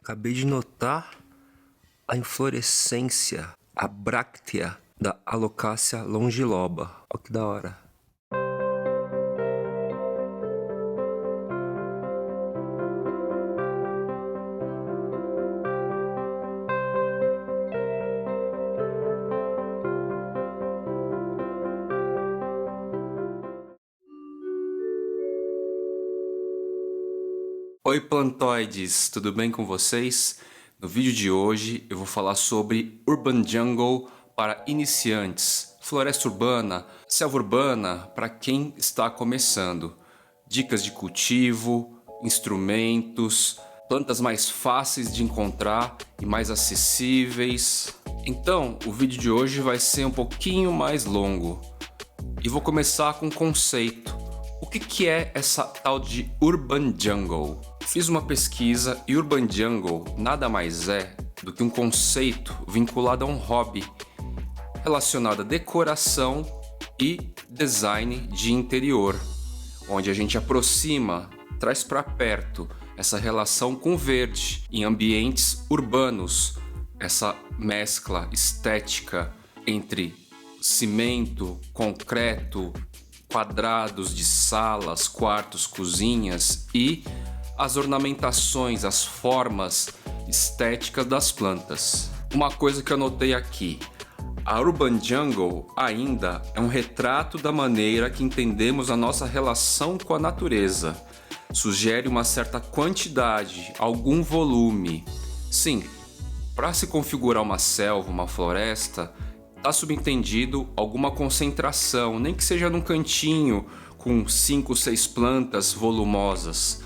Acabei de notar a inflorescência, a bráctea da Alocasia longiloba. Olha que da hora. Oi plantoides, tudo bem com vocês? No vídeo de hoje eu vou falar sobre Urban Jungle para iniciantes, floresta urbana, selva urbana para quem está começando. Dicas de cultivo, instrumentos, plantas mais fáceis de encontrar e mais acessíveis. Então o vídeo de hoje vai ser um pouquinho mais longo e vou começar com um conceito. O que é essa tal de Urban Jungle? Fiz uma pesquisa e Urban Jungle nada mais é do que um conceito vinculado a um hobby relacionado a decoração e design de interior, onde a gente aproxima, traz para perto essa relação com o verde em ambientes urbanos, essa mescla estética entre cimento, concreto, quadrados de salas, quartos, cozinhas e as ornamentações, as formas estéticas das plantas. Uma coisa que eu notei aqui, a Urban Jungle ainda é um retrato da maneira que entendemos a nossa relação com a natureza. Sugere uma certa quantidade, algum volume. Sim, para se configurar uma selva, uma floresta, está subentendido alguma concentração, nem que seja num cantinho com 5, 6 plantas volumosas,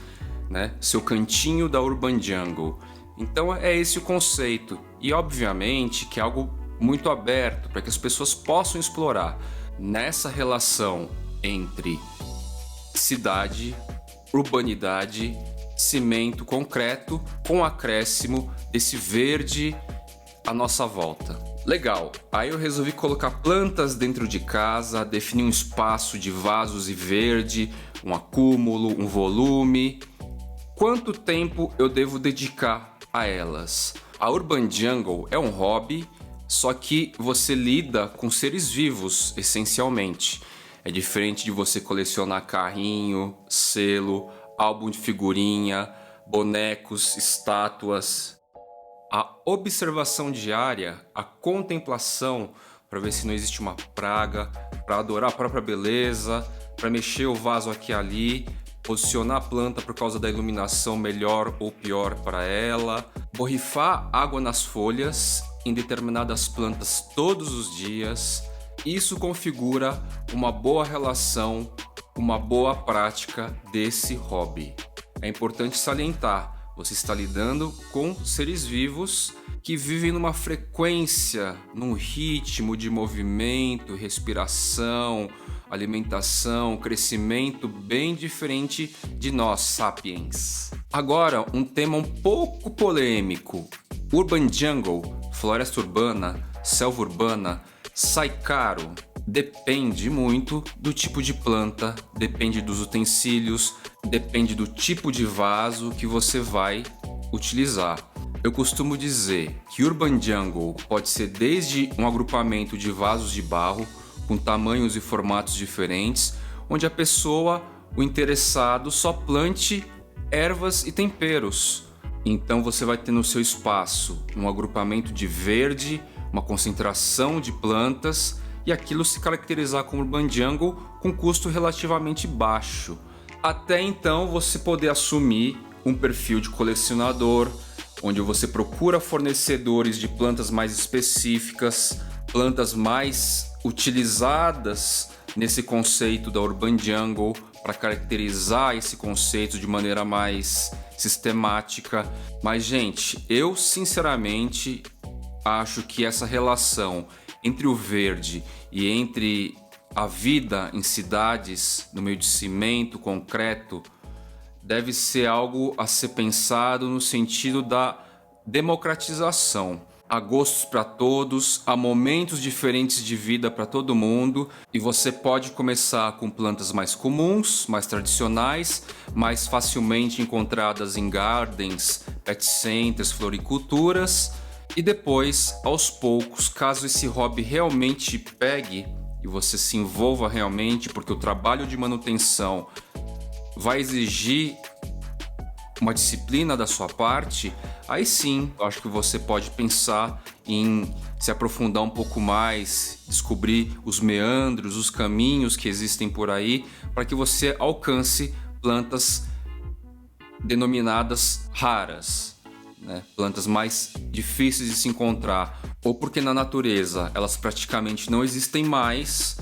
né? Seu cantinho da Urban Jungle. Então é esse o conceito e obviamente que é algo muito aberto para que as pessoas possam explorar nessa relação entre cidade, urbanidade, cimento, concreto, com acréscimo desse verde à nossa volta. Legal, aí eu resolvi colocar plantas dentro de casa, definir um espaço de vasos e verde, um acúmulo, um volume. Quanto tempo eu devo dedicar a elas? A Urban Jungle é um hobby, só que você lida com seres vivos, essencialmente. É diferente de você colecionar carrinho, selo, álbum de figurinha, bonecos, estátuas. A observação diária, a contemplação para ver se não existe uma praga, para adorar a própria beleza, para mexer o vaso aqui e ali, posicionar a planta por causa da iluminação melhor ou pior para ela, borrifar água nas folhas em determinadas plantas todos os dias. Isso configura uma boa relação, uma boa prática desse hobby. É importante salientar. Você está lidando com seres vivos que vivem numa frequência, num ritmo de movimento, respiração, alimentação, crescimento bem diferente de nós, sapiens. Agora, um tema um pouco polêmico. Urban Jungle, floresta urbana, selva urbana, sai caro? Depende muito do tipo de planta, depende dos utensílios, depende do tipo de vaso que você vai utilizar. Eu costumo dizer que Urban Jungle pode ser desde um agrupamento de vasos de barro com tamanhos e formatos diferentes, onde a pessoa, o interessado, só plante ervas e temperos. Então você vai ter no seu espaço um agrupamento de verde, uma concentração de plantas e aquilo se caracterizar como Urban Jungle com custo relativamente baixo. Até então você poder assumir um perfil de colecionador, onde você procura fornecedores de plantas mais específicas, plantas mais utilizadas nesse conceito da Urban Jungle para caracterizar esse conceito de maneira mais sistemática. Mas gente, eu sinceramente acho que essa relação entre o verde e entre a vida em cidades, no meio de cimento, concreto, deve ser algo a ser pensado no sentido da democratização. Há gostos para todos, há momentos diferentes de vida para todo mundo e você pode começar com plantas mais comuns, mais tradicionais, mais facilmente encontradas em gardens, pet centers, floriculturas. E depois, aos poucos, caso esse hobby realmente pegue e você se envolva realmente, porque o trabalho de manutenção vai exigir uma disciplina da sua parte, aí sim, eu acho que você pode pensar em se aprofundar um pouco mais, descobrir os meandros, os caminhos que existem por aí, para que você alcance plantas denominadas raras, né? Plantas mais difíceis de se encontrar, ou porque na natureza elas praticamente não existem mais,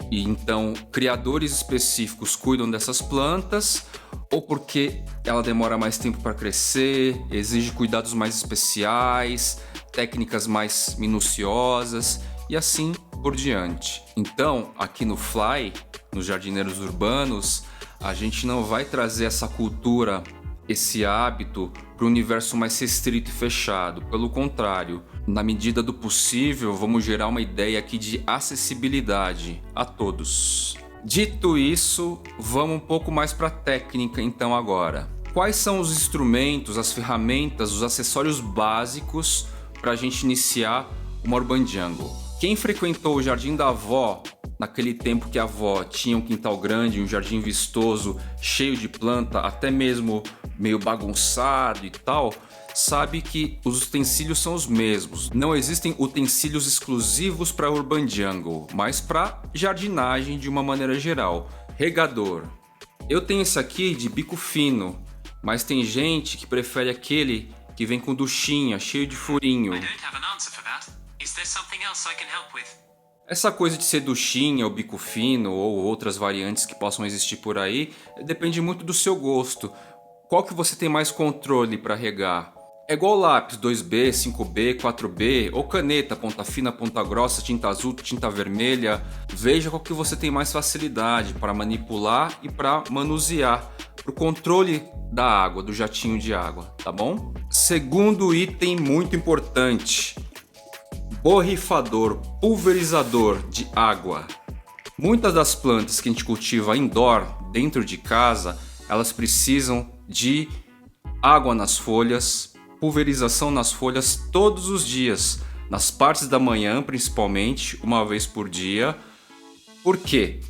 e então criadores específicos cuidam dessas plantas, ou porque ela demora mais tempo para crescer, exige cuidados mais especiais, técnicas mais minuciosas e assim por diante. Então, aqui no Fly, nos Jardineiros Urbanos, a gente não vai trazer essa cultura, esse hábito para o universo mais restrito e fechado. Pelo contrário, na medida do possível, vamos gerar uma ideia aqui de acessibilidade a todos. Dito isso, vamos um pouco mais para a técnica então agora. Quais são os instrumentos, as ferramentas, os acessórios básicos para a gente iniciar uma Urban Jungle? Quem frequentou o jardim da avó, naquele tempo que a avó tinha um quintal grande, um jardim vistoso, cheio de planta, até mesmo meio bagunçado e tal, sabe que os utensílios são os mesmos. Não existem utensílios exclusivos para Urban Jungle, mas para jardinagem de uma maneira geral. Regador. Eu tenho esse aqui de bico fino, mas tem gente que prefere aquele que vem com duchinha, cheio de furinho. Essa coisa de ser duchinha ou bico fino ou outras variantes que possam existir por aí, depende muito do seu gosto. Qual que você tem mais controle para regar? É igual lápis 2B, 5B, 4B ou caneta, ponta fina, ponta grossa, tinta azul, tinta vermelha. Veja qual que você tem mais facilidade para manipular e para manusear, para o controle da água, do jatinho de água, tá bom? Segundo item muito importante, borrifador, pulverizador de água. Muitas das plantas que a gente cultiva indoor, dentro de casa, elas precisam de água nas folhas, pulverização nas folhas todos os dias, nas partes da manhã principalmente, uma vez por dia. Por quê?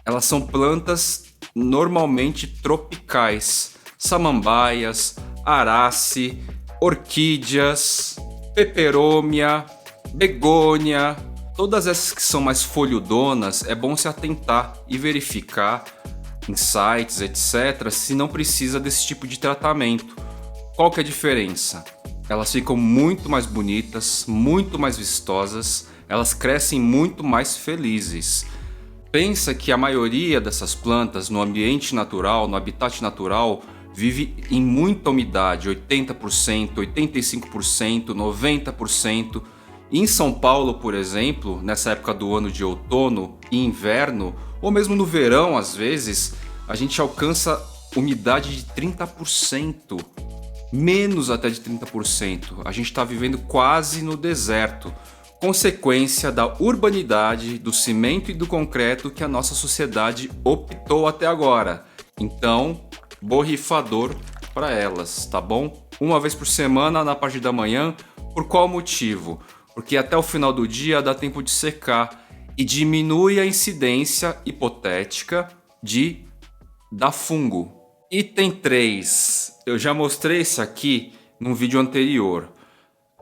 Elas são plantas normalmente tropicais, samambaias, arace, orquídeas, peperômia, begônia, todas essas que são mais folhudonas, é bom se atentar e verificar em sites, etc, se não precisa desse tipo de tratamento. Qual que é a diferença? Elas ficam muito mais bonitas, muito mais vistosas, elas crescem muito mais felizes. Pensa que a maioria dessas plantas no ambiente natural, no habitat natural, vive em muita umidade, 80%, 85%, 90%. Em São Paulo, por exemplo, nessa época do ano de outono e inverno, ou mesmo no verão às vezes, a gente alcança umidade de 30%. Menos até de 30%. A gente está vivendo quase no deserto, consequência da urbanidade, do cimento e do concreto que a nossa sociedade optou até agora. Então, borrifador para elas, tá bom? Uma vez por semana na parte da manhã. Por qual motivo? Porque até o final do dia dá tempo de secar e diminui a incidência hipotética de dar fungo. Item 3. Eu já mostrei esse aqui num vídeo anterior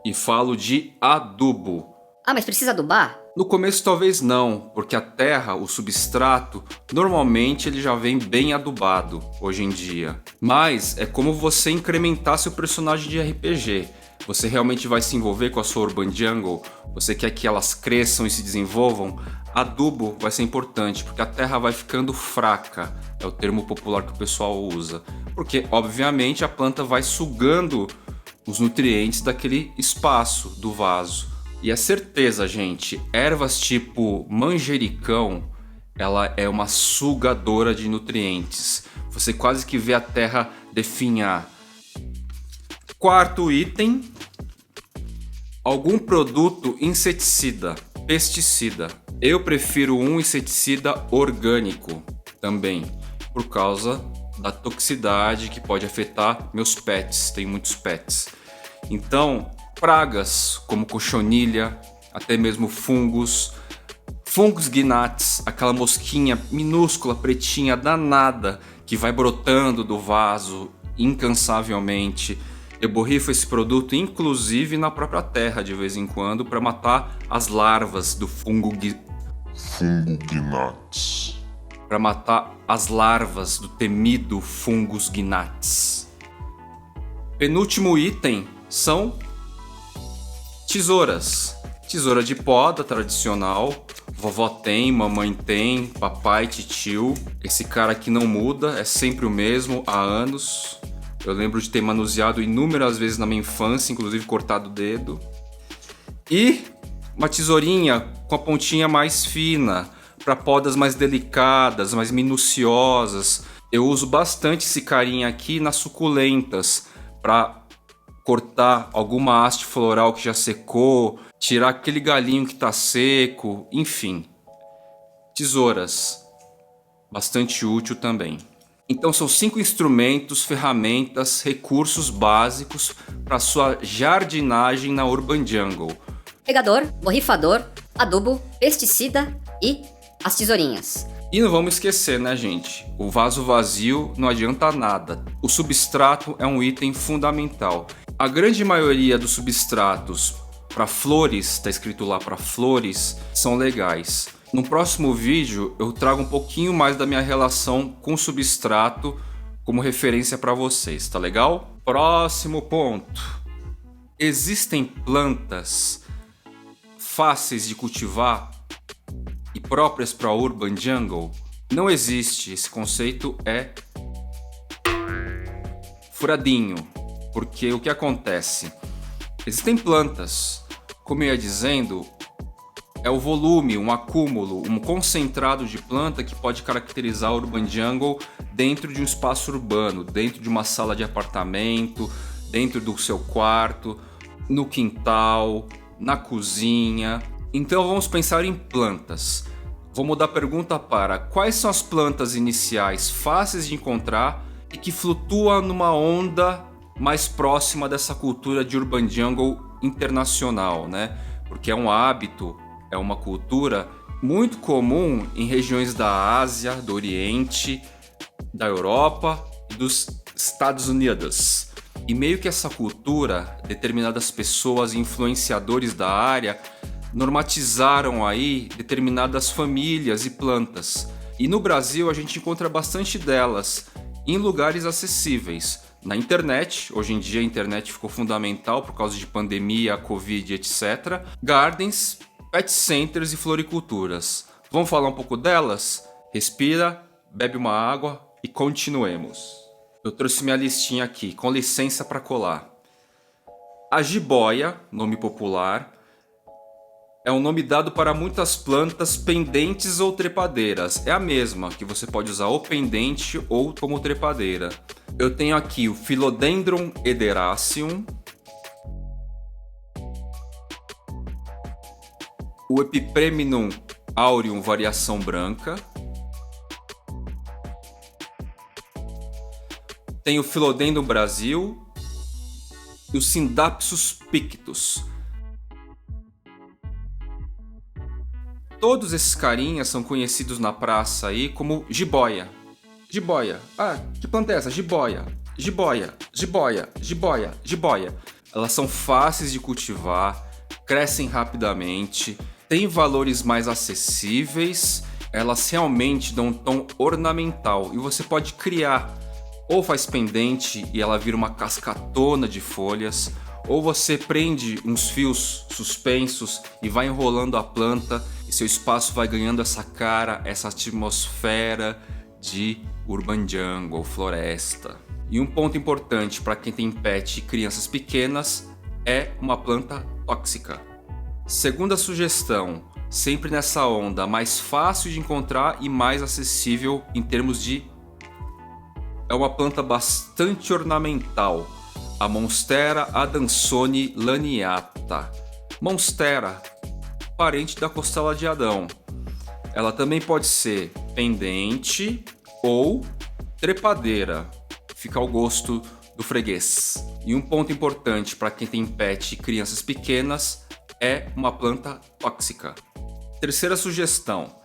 e falo de adubo. Ah, mas precisa adubar? No começo talvez não, porque a terra, o substrato, normalmente ele já vem bem adubado hoje em dia. Mas é como você incrementar seu personagem de RPG. Você realmente vai se envolver com a sua Urban Jungle? Você quer que elas cresçam e se desenvolvam? Adubo vai ser importante, porque a terra vai ficando fraca. É o termo popular que o pessoal usa. Porque, obviamente, a planta vai sugando os nutrientes daquele espaço do vaso. E é certeza, gente, ervas tipo manjericão, ela é uma sugadora de nutrientes. Você quase que vê a terra definhar. Quarto item, algum produto inseticida, pesticida. Eu prefiro um inseticida orgânico também, por causa da toxicidade que pode afetar meus pets, tenho muitos pets. Então, pragas como cochonilha, até mesmo fungos gnats, aquela mosquinha minúscula, pretinha, danada, que vai brotando do vaso incansavelmente. Eu borrifo esse produto, inclusive na própria terra, de vez em quando, para matar as larvas do fungo gnats. Para matar as larvas do temido fungus gnats. Penúltimo item são tesouras. Tesoura de poda tradicional. Vovó tem, mamãe tem, papai, titio. Esse cara aqui não muda, é sempre o mesmo há anos. Eu lembro de ter manuseado inúmeras vezes na minha infância, inclusive cortado o dedo. E uma tesourinha com a pontinha mais fina, para podas mais delicadas, mais minuciosas. Eu uso bastante esse carinha aqui nas suculentas, para cortar alguma haste floral que já secou, tirar aquele galinho que está seco, enfim. Tesouras, bastante útil também. Então são 5 instrumentos, ferramentas, recursos básicos para sua jardinagem na Urban Jungle. Regador, borrifador, adubo, pesticida e as tesourinhas. E não vamos esquecer, né, gente? O vaso vazio não adianta nada. O substrato é um item fundamental. A grande maioria dos substratos para flores, está escrito lá para flores, são legais. No próximo vídeo eu trago um pouquinho mais da minha relação com o substrato como referência para vocês, tá legal? Próximo ponto. Existem plantas fáceis de cultivar e próprias para Urban Jungle? Não existe, esse conceito é furadinho, porque o que acontece? Existem plantas, como eu ia dizendo, é o volume, um acúmulo, um concentrado de planta que pode caracterizar a Urban Jungle dentro de um espaço urbano, dentro de uma sala de apartamento, dentro do seu quarto, no quintal, na cozinha. Então vamos pensar em plantas. Vou mudar a pergunta para: quais são as plantas iniciais fáceis de encontrar e que flutuam numa onda mais próxima dessa cultura de Urban Jungle internacional, né? Porque é um hábito, é uma cultura muito comum em regiões da Ásia, do Oriente, da Europa e dos Estados Unidos. E meio que essa cultura, determinadas pessoas e influenciadores da área normatizaram aí determinadas famílias e plantas. E no Brasil a gente encontra bastante delas em lugares acessíveis. Na internet, hoje em dia a internet ficou fundamental por causa de pandemia, Covid, etc. Gardens, pet centers e floriculturas. Vamos falar um pouco delas? Respira, bebe uma água e continuemos. Eu trouxe minha listinha aqui, com licença para colar. A jiboia, nome popular, é um nome dado para muitas plantas pendentes ou trepadeiras. É a mesma, que você pode usar ou pendente ou como trepadeira. Eu tenho aqui o Philodendron ederaceum, o Epipremnum aureum variação branca, tem o Philodendron Brasil e o Syndapsus pictus. Todos esses carinhas são conhecidos na praça aí como jiboia. Jiboia. Ah, que planta é essa? Jiboia. Jiboia. Jiboia. Jiboia. Jiboia. Elas são fáceis de cultivar, crescem rapidamente, têm valores mais acessíveis, elas realmente dão um tom ornamental e você pode criar. Ou faz pendente e ela vira uma cascatona de folhas, ou você prende uns fios suspensos e vai enrolando a planta e seu espaço vai ganhando essa cara, essa atmosfera de Urban Jungle, floresta. E um ponto importante para quem tem pet e crianças pequenas é uma planta tóxica. Segunda sugestão, sempre nessa onda, mais fácil de encontrar e mais acessível em termos de... É uma planta bastante ornamental, a Monstera adansoni laniata. Monstera, parente da costela de Adão. Ela também pode ser pendente ou trepadeira, fica ao gosto do freguês. E um ponto importante para quem tem pet e crianças pequenas, é uma planta tóxica. Terceira sugestão.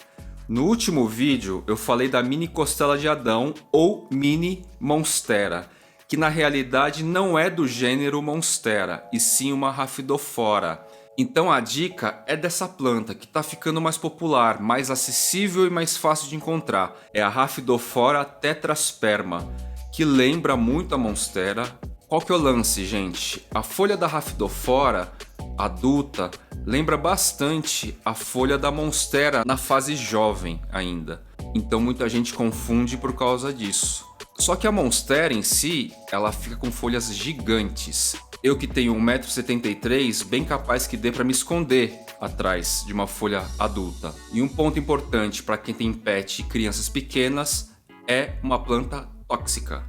No último vídeo eu falei da mini costela de Adão ou mini monstera, que na realidade não é do gênero monstera, e sim uma rhaphidophora. Então a dica é dessa planta que está ficando mais popular, mais acessível e mais fácil de encontrar. É a Rhaphidophora tetrasperma, que lembra muito a monstera. Qual que é o lance, gente? A folha da Rhaphidophora adulta lembra bastante a folha da monstera na fase jovem ainda. Então muita gente confunde por causa disso. Só que a monstera em si, ela fica com folhas gigantes. Eu que tenho 1,73 m, bem capaz que dê para me esconder atrás de uma folha adulta. E um ponto importante para quem tem pet e crianças pequenas, é uma planta tóxica.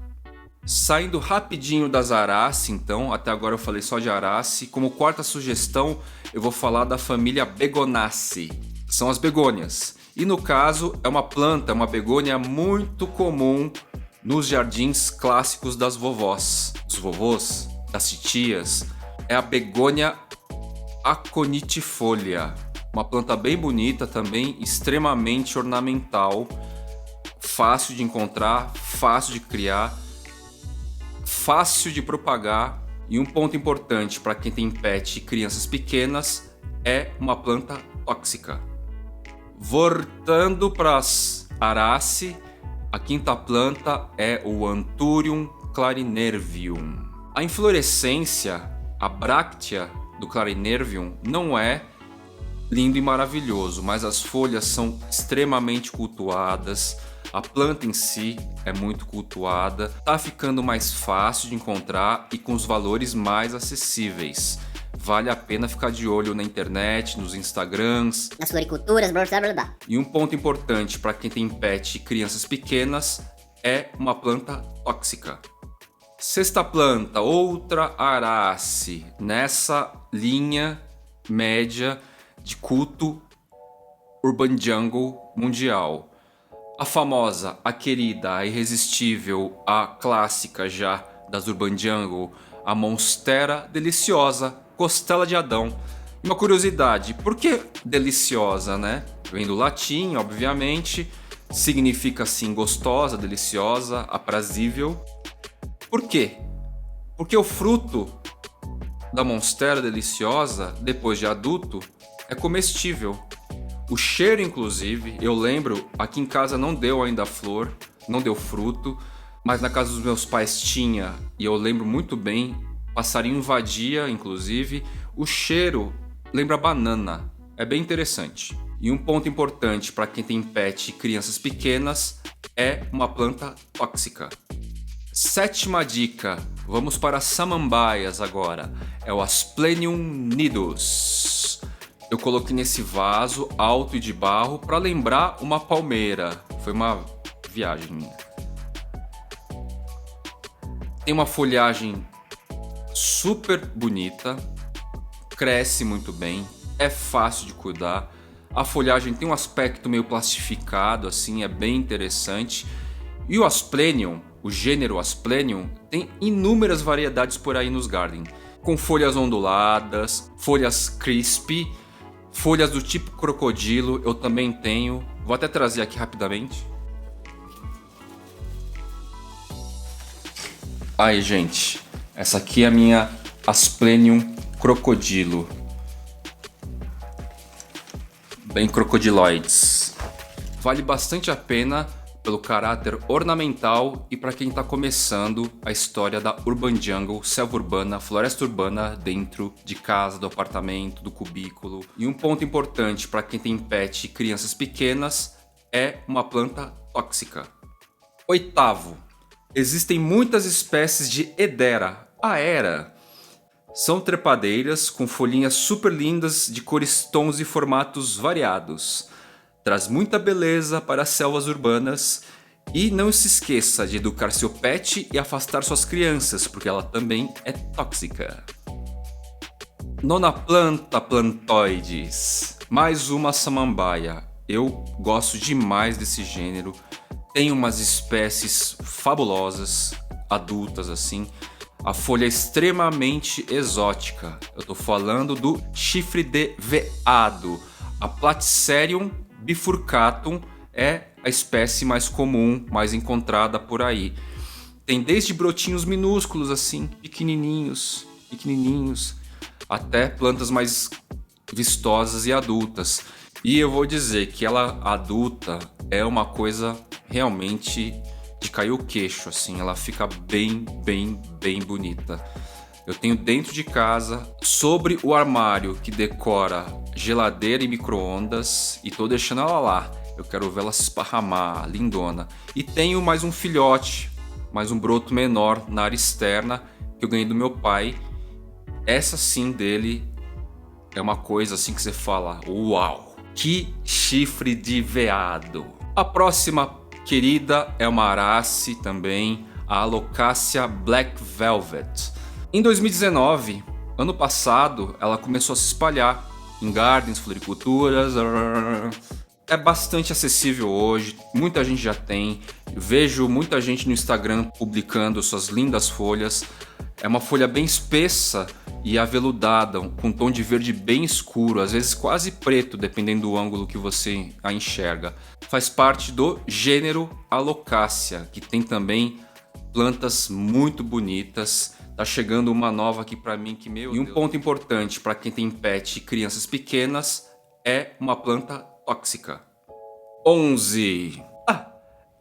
Saindo rapidinho das Arace, então, até agora eu falei só de Arace. Como quarta sugestão, eu vou falar da família Begonaceae. São as begônias. E no caso, é uma planta, uma begônia muito comum nos jardins clássicos das vovós, dos vovôs, das titias. É a begônia aconitifolia. Uma planta bem bonita também, extremamente ornamental, fácil de encontrar, fácil de criar, fácil de propagar. E um ponto importante para quem tem pet e crianças pequenas, é uma planta tóxica. Voltando para as Arace, a quinta planta é o Anthurium clarinervium. A inflorescência, a bráctea do clarinervium não é lindo e maravilhoso, mas as folhas são extremamente cultuadas. A planta em si é muito cultuada, tá ficando mais fácil de encontrar e com os valores mais acessíveis. Vale a pena ficar de olho na internet, nos Instagrams, nas floriculturas, blá blá blá blá. E um ponto importante para quem tem pet e crianças pequenas, é uma planta tóxica. Sexta planta, outra Arace, nessa linha média de culto Urban Jungle mundial. A famosa, a querida, a irresistível, a clássica já das Urban Jungle, a Monstera deliciosa, costela de Adão. Uma curiosidade, por que deliciosa, né? Vem do latim, obviamente, significa assim gostosa, deliciosa, aprazível. Por quê? Porque o fruto da Monstera deliciosa, depois de adulto, é comestível. O cheiro, inclusive, eu lembro, aqui em casa não deu ainda flor, não deu fruto, mas na casa dos meus pais tinha, e eu lembro muito bem, passarinho invadia, inclusive, o cheiro lembra banana, é bem interessante. E um ponto importante para quem tem pet e crianças pequenas, é uma planta tóxica. Sétima dica, vamos para as samambaias agora, é o Asplenium nidus. Eu coloquei nesse vaso alto e de barro para lembrar uma palmeira. Foi uma viagem minha. Tem uma folhagem super bonita, cresce muito bem, é fácil de cuidar. A folhagem tem um aspecto meio plastificado, assim, é bem interessante. E o Asplenium, o gênero Asplenium, tem inúmeras variedades por aí nos gardens, com folhas onduladas, folhas crispy, folhas do tipo crocodilo, eu também tenho. Vou até trazer aqui rapidamente. Aí, gente, essa aqui é a minha Asplenium crocodilo. Bem crocodiloides. Vale bastante a pena pelo caráter ornamental e para quem está começando a história da Urban Jungle, selva urbana, floresta urbana dentro de casa, do apartamento, do cubículo. E um ponto importante para quem tem pet e crianças pequenas, é uma planta tóxica. Oitavo, existem muitas espécies de Edera, aera. São trepadeiras com folhinhas super lindas de cores, tons e formatos variados. Traz muita beleza para as selvas urbanas. E não se esqueça de educar seu pet e afastar suas crianças, porque ela também é tóxica. Nona planta, plantoides. Mais uma samambaia. Eu gosto demais desse gênero. Tem umas espécies fabulosas, adultas assim. A folha é extremamente exótica. Eu tô falando do chifre de veado. A Platycerium bifurcatum é a espécie mais comum, mais encontrada por aí. Tem desde brotinhos minúsculos assim, pequenininhos, até plantas mais vistosas e adultas. E eu vou dizer que ela adulta é uma coisa realmente de cair o queixo, assim, ela fica bem bonita. Eu tenho dentro de casa, sobre o armário que decora geladeira e micro-ondas, e tô deixando ela lá. Eu quero ver ela se esparramar, lindona. E tenho mais um filhote, mais um broto menor na área externa que eu ganhei do meu pai. Essa sim dele é uma coisa assim que você fala, uau, que chifre de veado. A próxima querida é uma arace também, a Alocasia Black Velvet. Em 2019, ano passado, ela começou a se espalhar em gardens, floriculturas. É bastante acessível hoje, muita gente já tem. Vejo muita gente no Instagram publicando suas lindas folhas. É uma folha bem espessa e aveludada, com um tom de verde bem escuro, às vezes quase preto, dependendo do ângulo que você a enxerga. Faz parte do gênero Alocasia, que tem também plantas muito bonitas. Tá chegando uma nova aqui para mim que, meu Deus. E um ponto importante para quem tem pet e crianças pequenas é uma planta tóxica. 11.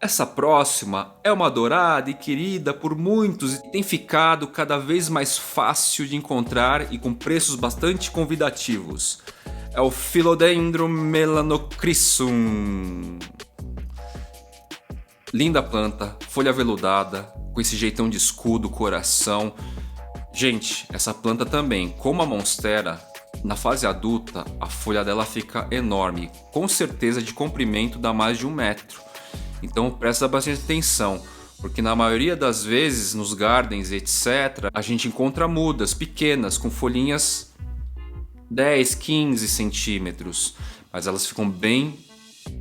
Essa próxima é uma adorada e querida por muitos e tem ficado cada vez mais fácil de encontrar e com preços bastante convidativos. É o Philodendron melanocrissum. Linda planta, folha veludada, com esse jeitão de escudo, coração. Gente, essa planta também, como a monstera, na fase adulta, a folha dela fica enorme, com certeza de comprimento dá mais de 1 metro. Então presta bastante atenção, porque na maioria das vezes nos gardens, etc., a gente encontra mudas pequenas, com folhinhas 10, 15 centímetros, mas elas ficam bem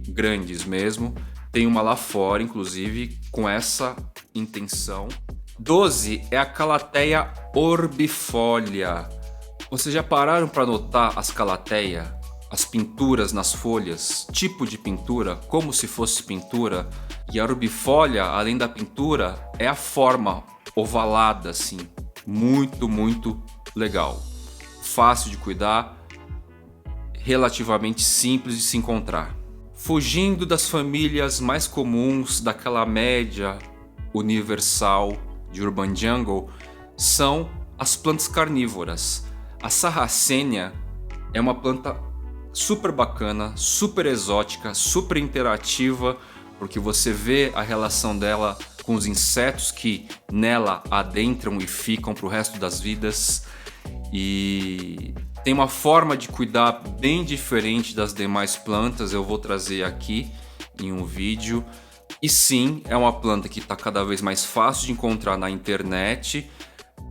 grandes mesmo. Tem uma lá fora, inclusive, com essa intenção. 12 é a Calatheia orbifolia. Vocês já pararam para notar as calatheia? As pinturas nas folhas, tipo de pintura, como se fosse pintura. E a orbifolia, além da pintura, é a forma ovalada, assim. Muito legal. Fácil de cuidar, relativamente simples de se encontrar. Fugindo das famílias mais comuns daquela média universal de Urban Jungle, são as plantas carnívoras. A Sarracenia é uma planta super bacana, super exótica, super interativa, porque você vê a relação dela com os insetos que nela adentram e ficam para o resto das vidas, e tem uma forma de cuidar bem diferente das demais plantas. Eu vou trazer aqui em um vídeo. E sim, é uma planta que está cada vez mais fácil de encontrar na internet,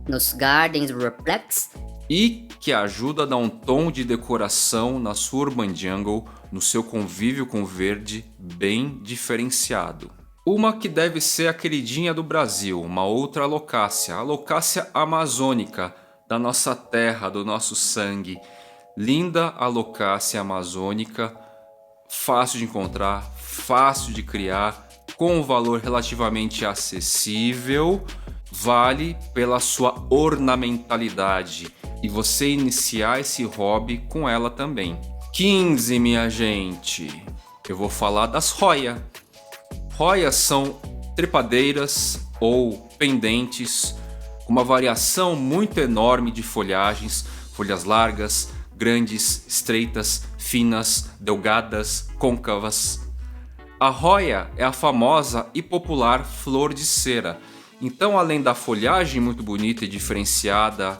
nos gardens reflex, e que ajuda a dar um tom de decoração na sua Urban Jungle, no seu convívio com verde bem diferenciado. Uma que deve ser a queridinha do Brasil, uma outra Alocasia, a Alocasia amazônica, da nossa terra, do nosso sangue. Linda Alocasia amazônica, fácil de encontrar, fácil de criar, com um valor relativamente acessível, vale pela sua ornamentalidade e você iniciar esse hobby com ela também. 15, minha gente, eu vou falar das Hoya. Hoyas são trepadeiras ou pendentes com uma variação muito enorme de folhagens, folhas largas, grandes, estreitas, finas, delgadas, côncavas. A Hoya é a famosa e popular flor de cera. Então, além da folhagem muito bonita e diferenciada,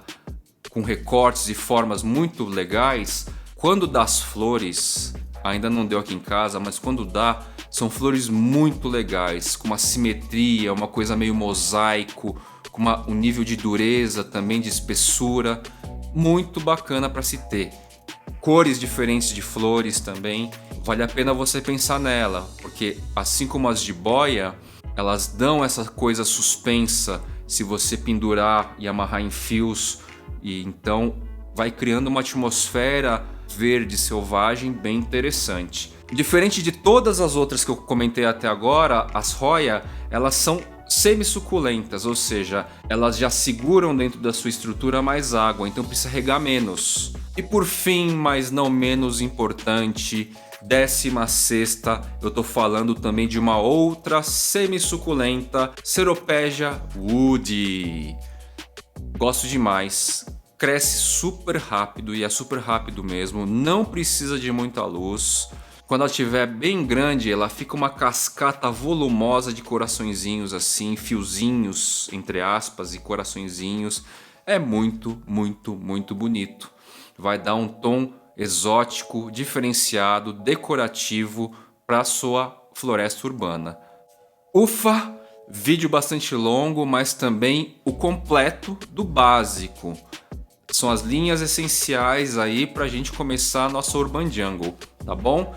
com recortes e formas muito legais, quando dá as flores, ainda não deu aqui em casa, mas quando dá, são flores muito legais, com uma simetria, uma coisa meio mosaico, com um nível de dureza também, de espessura, muito bacana para se ter. cores diferentes de flores também. Vale a pena você pensar nela, porque assim como as jiboia, elas dão essa coisa suspensa se você pendurar e amarrar em fios, e então vai criando uma atmosfera verde selvagem bem interessante. Diferente de todas as outras que eu comentei até agora, as Hoya, elas são semi-suculentas, ou seja, elas já seguram dentro da sua estrutura mais água, então precisa regar menos. E por fim, mas não menos importante, 16ª, eu tô falando também de uma outra semi-suculenta, Ceropegia woodi. Gosto demais, cresce super rápido e é super rápido mesmo, não precisa de muita luz. Quando ela estiver bem grande, ela fica uma cascata volumosa de coraçõezinhos assim, fiozinhos, entre aspas, e coraçõezinhos. É muito, muito, muito bonito. Vai dar um tom exótico, diferenciado, decorativo para a sua floresta urbana. Ufa! Vídeo bastante longo, mas também o completo do básico. São as linhas essenciais aí para a gente começar a nossa Urban Jungle, tá bom?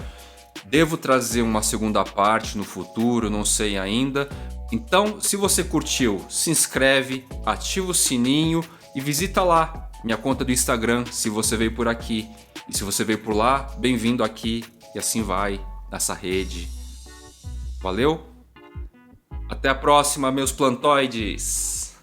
Devo trazer uma segunda parte no futuro, não sei ainda. Então, se você curtiu, se inscreve, ativa o sininho e visita lá minha conta do Instagram se você veio por aqui. E se você veio por lá, bem-vindo aqui e assim vai nessa rede. Valeu? Até a próxima, meus plantoides!